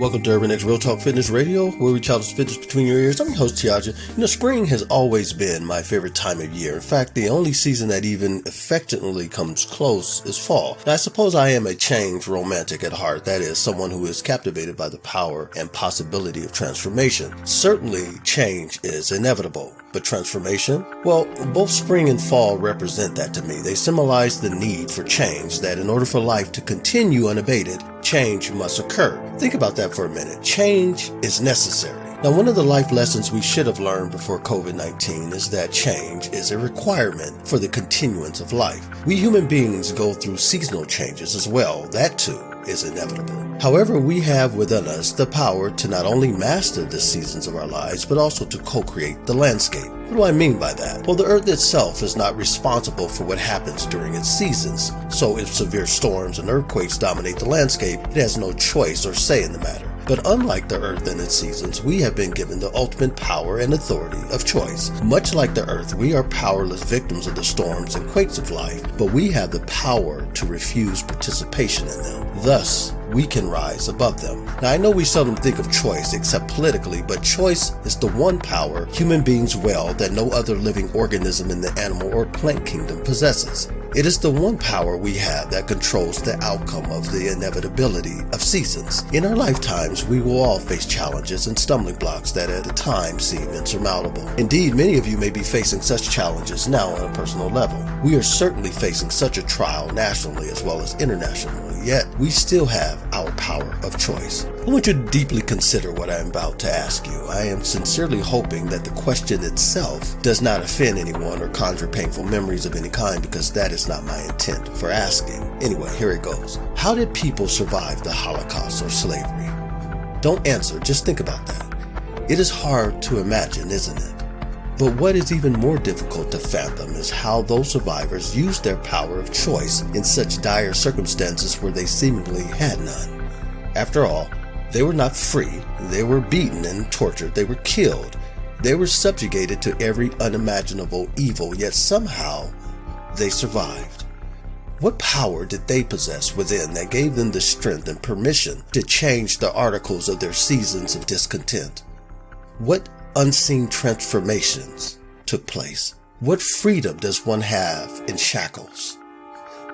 Welcome to Urban X Real Talk Fitness Radio, where we challenge fitness between your ears. I'm your host, Tiaja. Spring has always been my favorite time of year. In fact, the only season that even affectionately comes close is fall. Now, I suppose I am a change romantic at heart. That is, someone who is captivated by the power and possibility of transformation. Certainly, change is inevitable. But transformation? Well, both spring and fall represent that to me. They symbolize the need for change, that in order for life to continue unabated, change must occur. Think about that for a minute. Change is necessary. Now, one of the life lessons we should have learned before COVID-19 is that change is a requirement for the continuance of life. We human beings go through seasonal changes as well. That too is inevitable. However, we have within us the power to not only master the seasons of our lives, but also to co-create the landscape. What do I mean by that? Well, the earth itself is not responsible for what happens during its seasons. So if severe storms and earthquakes dominate the landscape, it has no choice or say in the matter. But unlike the earth and its seasons, we have been given the ultimate power and authority of choice. Much like the earth, we are powerless victims of the storms and quakes of life, but we have the power to refuse participation in them. Thus, we can rise above them. Now, I know we seldom think of choice except politically, but choice is the one power human beings wield that no other living organism in the animal or plant kingdom possesses. It is the one power we have that controls the outcome of the inevitability of seasons. In our lifetimes, we will all face challenges and stumbling blocks that at the time seem insurmountable. Indeed, many of you may be facing such challenges now on a personal level. We are certainly facing such a trial nationally as well as internationally, yet we still have our power of choice. I want you to deeply consider what I am about to ask you. I am sincerely hoping that the question itself does not offend anyone or conjure painful memories of any kind, because that is not my intent for asking. Anyway, here it goes. How did people survive the Holocaust or slavery? Don't answer, just think about that. It is hard to imagine, isn't it? But what is even more difficult to fathom is how those survivors used their power of choice in such dire circumstances where they seemingly had none. After all, they were not free. They were beaten and tortured. They were killed. They were subjugated to every unimaginable evil, yet somehow they survived. What power did they possess within that gave them the strength and permission to change the articles of their seasons of discontent? What unseen transformations took place? What freedom does one have in shackles?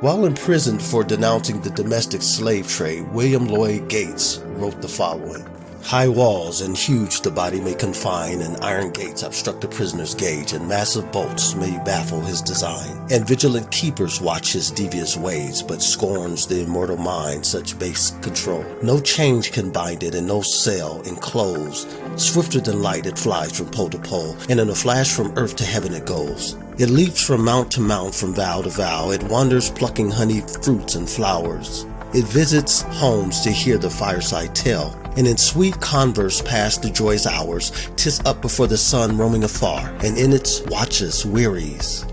While imprisoned for denouncing the domestic slave trade, William Lloyd Gates wrote the following: "High walls and huge the body may confine, and iron gates obstruct the prisoner's gauge, and massive bolts may baffle his design. And vigilant keepers watch his devious ways, but scorns the immortal mind such base control. No change can bind it, and no cell enclose. Swifter than light it flies from pole to pole, and in a flash from earth to heaven it goes. It leaps from mount to mount, from vow to vow. It wanders plucking honey, fruits, and flowers. It visits homes to hear the fireside tale, and in sweet converse pass the joyous hours. 'Tis up before the sun roaming afar, and in its watches wearies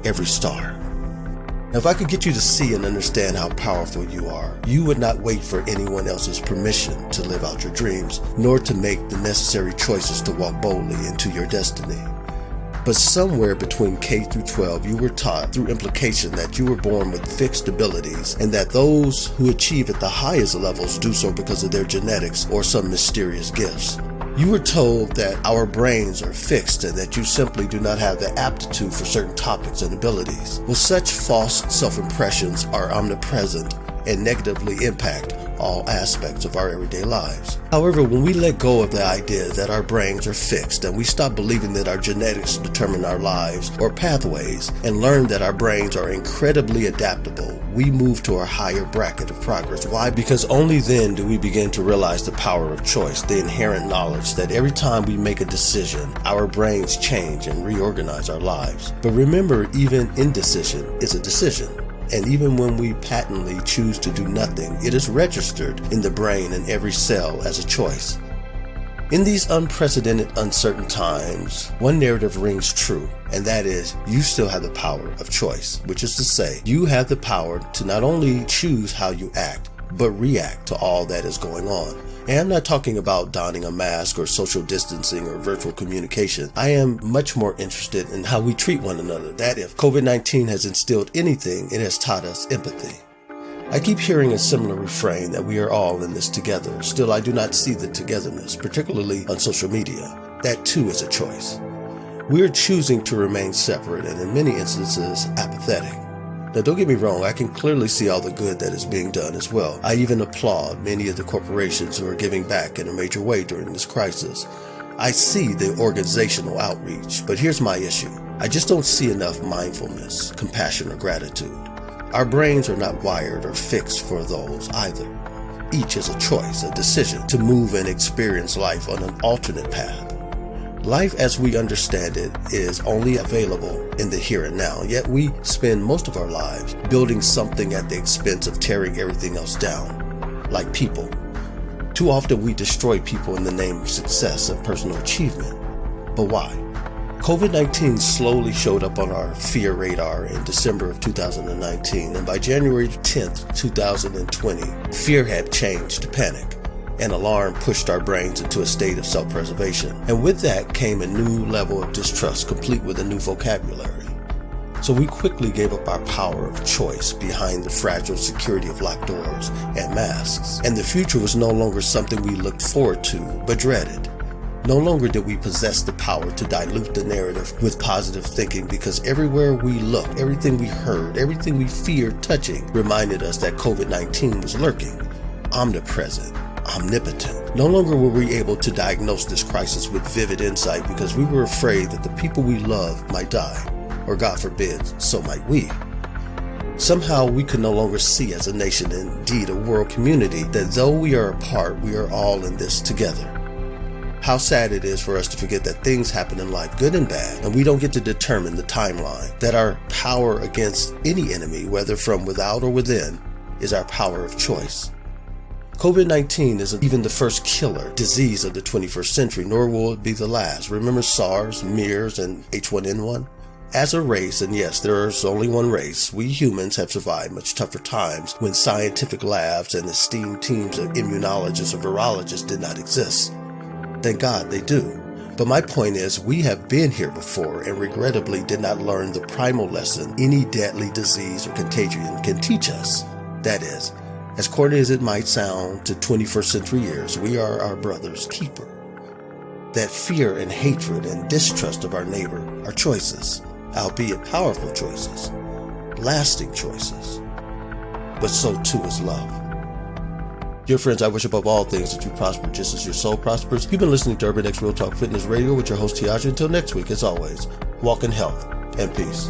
every star." Now, if I could get you to see and understand how powerful you are, you would not wait for anyone else's permission to live out your dreams, nor to make the necessary choices to walk boldly into your destiny. But somewhere between K through 12, you were taught through implication that you were born with fixed abilities, and that those who achieve at the highest levels do so because of their genetics or some mysterious gifts. You were told that our brains are fixed and that you simply do not have the aptitude for certain topics and abilities. Well, such false self-impressions are omnipresent and negatively impact all aspects of our everyday lives. However, when we let go of the idea that our brains are fixed and we stop believing that our genetics determine our lives or pathways, and learn that our brains are incredibly adaptable, we move to a higher bracket of progress. Why? Because only then do we begin to realize the power of choice, the inherent knowledge that every time we make a decision, our brains change and reorganize our lives. But remember, even indecision is a decision. And even when we patently choose to do nothing, it is registered in the brain and every cell as a choice. In these unprecedented, uncertain times, one narrative rings true, and that is, you still have the power of choice, which is to say, you have the power to not only choose how you act, but react to all that is going on. And I'm not talking about donning a mask or social distancing or virtual communication. I am much more interested in how we treat one another. That if COVID-19 has instilled anything, it has taught us empathy. I keep hearing a similar refrain that we are all in this together. Still, I do not see the togetherness, particularly on social media. That too is a choice. We are choosing to remain separate and in many instances apathetic. Now, don't get me wrong, I can clearly see all the good that is being done as well. I even applaud many of the corporations who are giving back in a major way during this crisis. I see the organizational outreach, but here's my issue. I just don't see enough mindfulness, compassion, or gratitude. Our brains are not wired or fixed for those either. Each is a choice, a decision to move and experience life on an alternate path. Life as we understand it is only available in the here and now, yet we spend most of our lives building something at the expense of tearing everything else down, like people. Too often we destroy people in the name of success and personal achievement. But why? COVID-19 slowly showed up on our fear radar in December of 2019, and by January 10th, 2020, fear had changed to panic. An alarm pushed our brains into a state of self-preservation, and with that came a new level of distrust, complete with a new vocabulary. So we quickly gave up our power of choice behind the fragile security of locked doors and masks, and the future was no longer something we looked forward to, but dreaded. No longer did we possess the power to dilute the narrative with positive thinking, because everywhere we looked, everything we heard, everything we feared touching reminded us that COVID-19 was lurking, omnipresent, omnipotent. No longer were we able to diagnose this crisis with vivid insight because we were afraid that the people we love might die, or God forbid, so might we. Somehow we could no longer see as a nation, indeed a world community, that though we are apart, we are all in this together. How sad it is for us to forget that things happen in life, good and bad, and we don't get to determine the timeline, that our power against any enemy, whether from without or within, is our power of choice. COVID-19 isn't even the first killer disease of the 21st century, nor will it be the last. Remember SARS, MERS, and H1N1? As a race, and yes, there is only one race, we humans have survived much tougher times when scientific labs and esteemed teams of immunologists or virologists did not exist. Thank God they do. But my point is, we have been here before and regrettably did not learn the primal lesson any deadly disease or contagion can teach us. That is, as corny as it might sound to 21st century ears, we are our brother's keeper. That fear and hatred and distrust of our neighbor are choices, albeit powerful choices, lasting choices. But so too is love. Dear friends, I wish above all things that you prosper just as your soul prospers. You've been listening to Urban X Real Talk Fitness Radio with your host Tiaja. Until next week, as always, walk in health and peace.